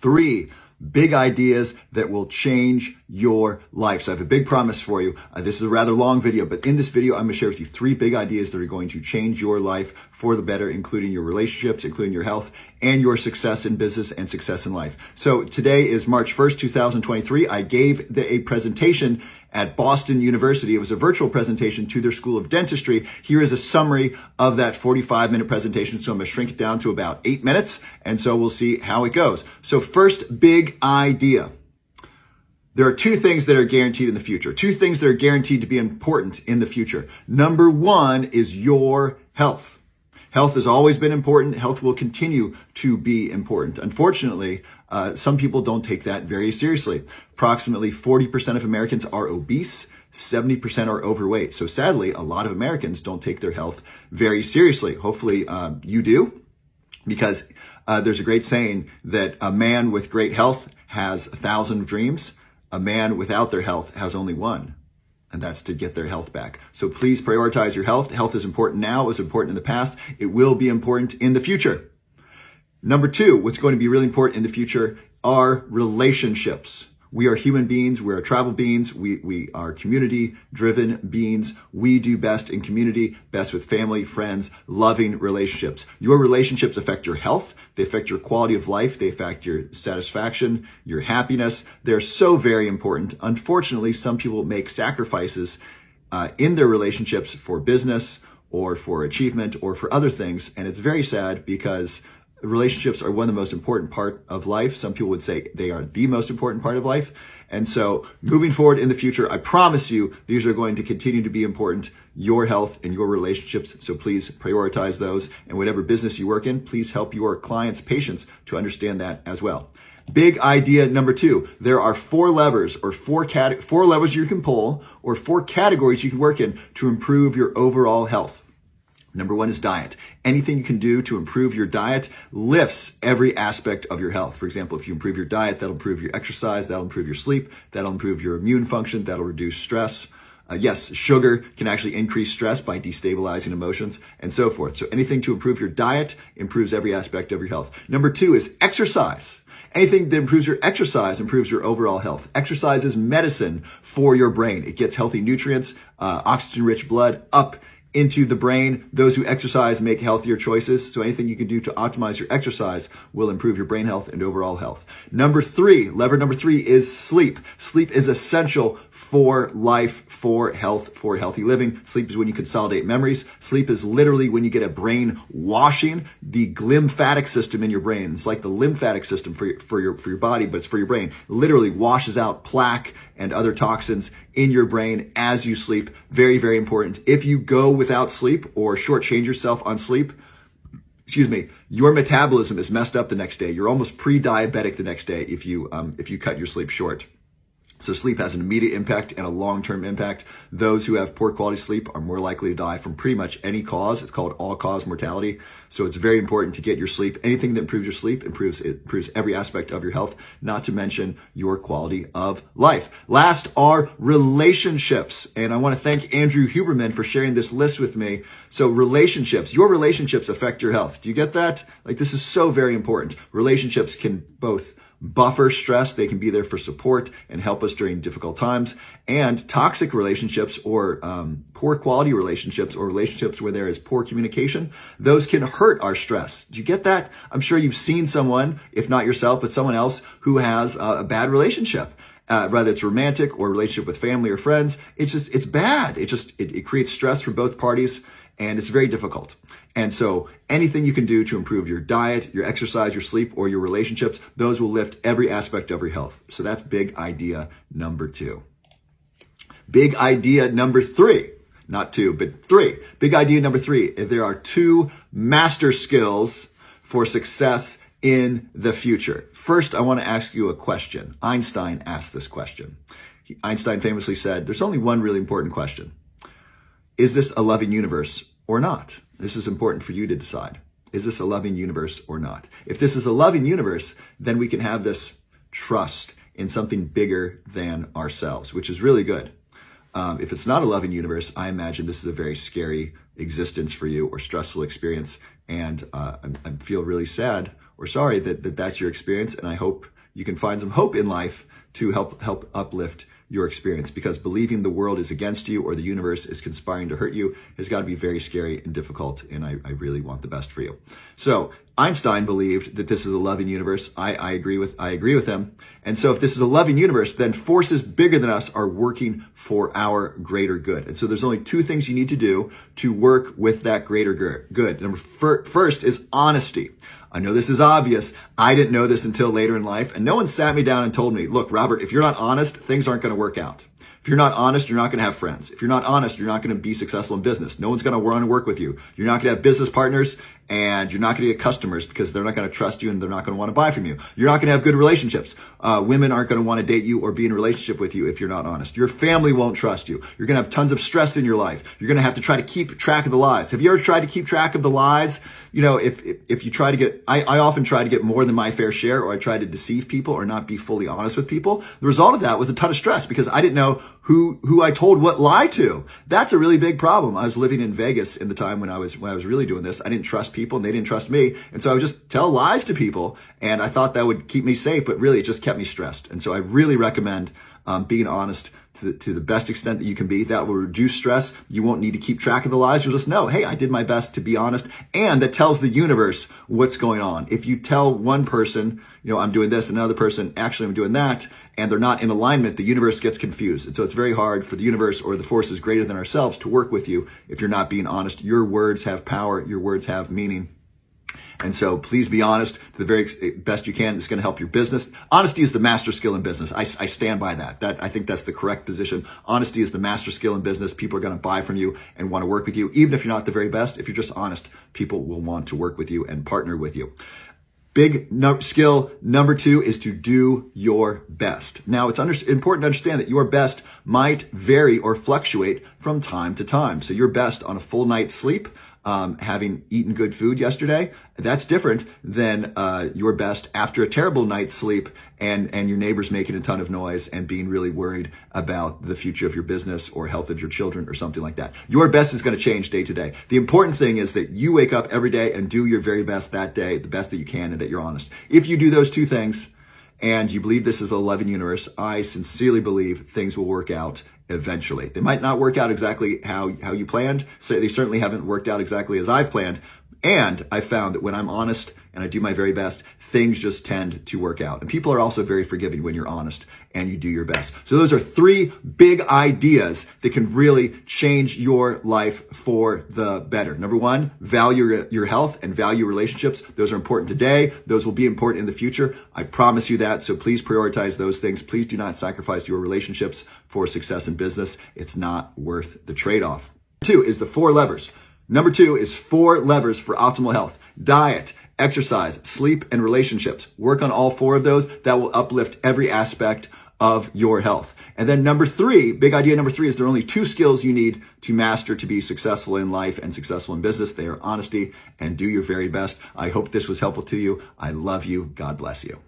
3 big ideas that will change your life. So I have a big promise for you. This is a rather long video, but in this video, I'm going to share with you 3 big ideas that are going to change your life for the better, including your relationships, including your health, and your success in business and success in life. So today is March 1st, 2023. I gave a presentation at Boston University. It was a virtual presentation to their School of Dentistry. Here is a summary of that 45-minute presentation. So I'm going to shrink it down to about 8 minutes. And so we'll see how it goes. So first big idea. There are 2 things that are guaranteed in the future. 2 things that are guaranteed to be important in the future. Number 1 is your health. Health has always been important. Health will continue to be important. Unfortunately, some people don't take that very seriously. Approximately 40% of Americans are obese. 70% are overweight. So sadly, a lot of Americans don't take their health very seriously. Hopefully, you do, because there's a great saying that a man with great health has 1,000 dreams. A man without their health has only one, and that's to get their health back. So please prioritize your health. Health is important now. It was important in the past. It will be important in the future. Number 2, what's going to be really important in the future are relationships. We are human beings. We are tribal beings. We are community-driven beings. We do best in community, best with family, friends, loving relationships. Your relationships affect your health. They affect your quality of life. They affect your satisfaction, your happiness. They're so very important. Unfortunately, some people make sacrifices in their relationships for business or for achievement or for other things. And it's very sad because relationships are one of the most important part of life. Some people would say they are the most important part of life. And so moving forward in the future, I promise you, these are going to continue to be important, your health and your relationships. So please prioritize those. And whatever business you work in, please help your clients, patients to understand that as well. Big idea number 2, there are 4 levers or 4 levers you can pull or 4 categories you can work in to improve your overall health. Number 1 is diet. Anything you can do to improve your diet lifts every aspect of your health. For example, if you improve your diet, that'll improve your exercise, that'll improve your sleep, that'll improve your immune function, that'll reduce stress. Yes, sugar can actually increase stress by destabilizing emotions and so forth. So anything to improve your diet improves every aspect of your health. Number 2 is exercise. Anything that improves your exercise improves your overall health. Exercise is medicine for your brain. It gets healthy nutrients, oxygen-rich blood up into the brain. Those who exercise make healthier choices. So anything you can do to optimize your exercise will improve your brain health and overall health. Lever number 3 is sleep. Sleep is essential for life, for health, for healthy living. Sleep is when you consolidate memories. Sleep is literally when you get a brain washing. The lymphatic system in your brain, it's like the lymphatic system for your body, but it's for your brain. It literally washes out plaque and other toxins in your brain as you sleep. Very, very important. If you go without sleep or shortchange yourself on sleep, your metabolism is messed up the next day. You're almost pre-diabetic the next day if you cut your sleep short. So sleep has an immediate impact and a long-term impact. Those who have poor quality sleep are more likely to die from pretty much any cause. It's called all-cause mortality. So it's very important to get your sleep. Anything that improves your sleep improves every aspect of your health, not to mention your quality of life. Last are relationships. And I want to thank Andrew Huberman for sharing this list with me. So relationships, your relationships affect your health. Do you get that? Like, this is so very important. Relationships can both buffer stress. They can be there for support and help us during difficult times. And toxic relationships or poor quality relationships or relationships where there is poor communication, those can hurt our stress. Do you get that? I'm sure you've seen someone, if not yourself, but someone else who has a bad relationship. Whether it's romantic or relationship with family or friends, it's bad. It creates stress for both parties. And it's very difficult. And so anything you can do to improve your diet, your exercise, your sleep, or your relationships, those will lift every aspect of your health. So that's big idea number 2. Big idea number 3, not 2, but 3. Big idea number 3, if there are 2 master skills for success in the future. First, I want to ask you a question. Einstein asked this question. Einstein famously said, there's only one really important question. Is this a loving universe or not? This is important for you to decide. Is this a loving universe or not? If this is a loving universe, then we can have this trust in something bigger than ourselves, which is really good. If it's not a loving universe, I imagine this is a very scary existence for you or stressful experience. And I feel really sad or sorry that that's your experience. And I hope you can find some hope in life to help uplift your experience, because believing the world is against you or the universe is conspiring to hurt you has got to be very scary and difficult. And I really want the best for you. So Einstein believed that this is a loving universe. I agree with him. And so if this is a loving universe, then forces bigger than us are working for our greater good. And so there's only two things you need to do to work with that greater good. First is honesty. I know this is obvious. I didn't know this until later in life, and no one sat me down and told me, look, Robert, if you're not honest, things aren't going to work out. If you're not honest, you're not going to have friends. If you're not honest, you're not going to be successful in business. No one's going to want to work with you. You're not going to have business partners, and you're not going to get customers because they're not going to trust you and they're not going to want to buy from you. You're not going to have good relationships. Women aren't going to want to date you or be in a relationship with you if you're not honest. Your family won't trust you. You're going to have tons of stress in your life. You're going to have to try to keep track of the lies. Have you ever tried to keep track of the lies? You know, if you try to get, I often try to get more than my fair share, or I try to deceive people or not be fully honest with people. The result of that was a ton of stress because I didn't know who I told what lie to. That's a really big problem. I was living in Vegas in the time when I was really doing this. I didn't trust people and they didn't trust me. And so I would just tell lies to people, and I thought that would keep me safe, but really it just kept me stressed. And so I really recommend being honest to the best extent that you can be. That will reduce stress. You won't need to keep track of the lies. You'll just know, hey, I did my best to be honest. And that tells the universe what's going on. If you tell one person, you know, I'm doing this, another person, actually I'm doing that, and they're not in alignment, the universe gets confused. And so it's very hard for the universe or the forces greater than ourselves to work with you if you're not being honest. Your words have power. Your words have meaning. And so please be honest to the very best you can. It's going to help your business. Honesty is the master skill in business. I stand by that. I think that's the correct position. Honesty is the master skill in business. People are going to buy from you and want to work with you. Even if you're not the very best, if you're just honest, people will want to work with you and partner with you. Big skill number 2 is to do your best. Now, it's important to understand that your best might vary or fluctuate from time to time. So your best on a full night's sleep, having eaten good food yesterday, that's different than your best after a terrible night's sleep and your neighbors making a ton of noise and being really worried about the future of your business or health of your children or something like that. Your best is going to change day to day. The important thing is that you wake up every day and do your very best that day, the best that you can, and that you're honest. If you do those two things and you believe this is a loving universe, I sincerely believe things will work out eventually. They might not work out exactly how you planned. So they certainly haven't worked out exactly as I've planned. And I found that when I'm honest and I do my very best, things just tend to work out. And people are also very forgiving when you're honest and you do your best. So those are 3 big ideas that can really change your life for the better. Number 1, value your health and value relationships. Those are important today. Those will be important in the future. I promise you that. So please prioritize those things. Please do not sacrifice your relationships for success in business. It's not worth the trade-off. 2 is the 4 levers. Number 2 is 4 levers for optimal health: diet, exercise, sleep, and relationships. Work on all 4 of those. That will uplift every aspect of your health. And then number 3, big idea number 3 is there are only 2 skills you need to master to be successful in life and successful in business. They are honesty and do your very best. I hope this was helpful to you. I love you. God bless you.